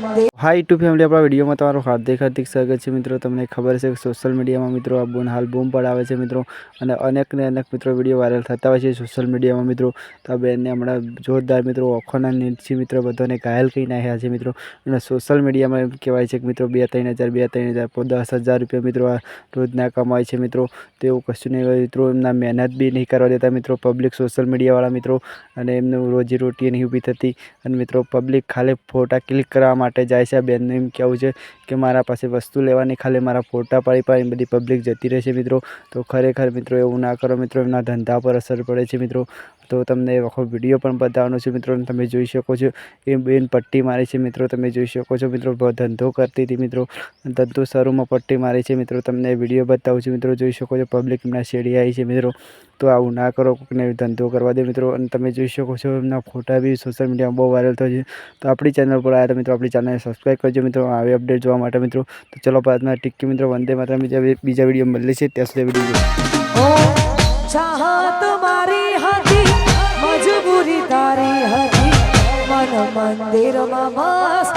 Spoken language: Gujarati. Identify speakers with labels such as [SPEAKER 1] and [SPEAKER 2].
[SPEAKER 1] मंदिर।
[SPEAKER 2] हाई टू फैमिली अपना वीडियो में तमाરું हार्दिक हार्दिक स्वागत है मित्रों। તમને ખબર છે કે સોશિયલ મીડિયામાં મિત્રો આ બોન હાલ બૂમ પડાવે છે મિત્રો, અને અનેક ને અનેક મિત્રો વિડીયો વાયરલ થતા હોય છે સોશિયલ મીડિયામાં મિત્રો। તો આ બેનને હમણાં જોરદાર મિત્રો ઓખોના નીચે મિત્રો બધાને ઘાયલ કરી નાખ્યા છે મિત્રો। અને સોશિયલ મીડિયામાં એમ કહેવાય છે કે મિત્રો 2-3 હજાર 10,000 રૂપિયા મિત્રો આ રોજના કમાય છે મિત્રો। તો એવું કશું નહીં હોય મિત્રો, એમના મહેનત બી નહીં કરવા દેતા મિત્રો પબ્લિક સોશિયલ મીડિયાવાળા મિત્રો, અને એમનું રોજીરોટી નહીં ઊભી થતી, અને મિત્રો પબ્લિક ખાલી ફોટા ક્લિક કરવા માટે જાય છે। બેનનું એમ કહેવું છે કે મારા પાસે વસ્તુ લેવાની ખાલી મારા ફોટા પાડી બધી પબ્લિક જતી રહે છે મિત્રો। તો ખરેખર મિત્રો એવું ના કરો મિત્રો, એમના ધંધા પર અસર પડે છે મિત્રો। તો તમને આખો વિડીયો પણ બતાવવાનો છે મિત્રો, તમે જોઈ શકો છો એ બેન પટ્ટી મારી છે મિત્રો, તમે જોઈ શકો છો મિત્રો ધંધો કરતી હતી મિત્રો, ધંધો શરૂમાં પટ્ટી મારી છે મિત્રો। તમને વિડીયો બતાવું છું મિત્રો, જોઈ શકો છો પબ્લિક એમના શેડી આવી છે મિત્રો। તો આવું ના કરો, કોઈને ધંધો કરવા દે મિત્રો। અને તમે જોઈ શકો છો એમના ફોટા બી સોશિયલ મીડિયામાં બહુ વાયરલ થાય છે। તો આપણી ચેનલ પર આવ્યા તો મિત્રો આપણી ચેનલને સબસ્ક્રાઈબ કરજો મિત્રો આવી અપડેટ જોવા માટે મિત્રો। તો ચલો બાદમાં ટિક્કી મિત્રો વંદે માતરમ બીજા વિડીયો મળે છે, ત્યાં સુધી વિડીયો
[SPEAKER 1] चाहत मारी हती मजबूरी तारी हती मन मंदिर में मस्त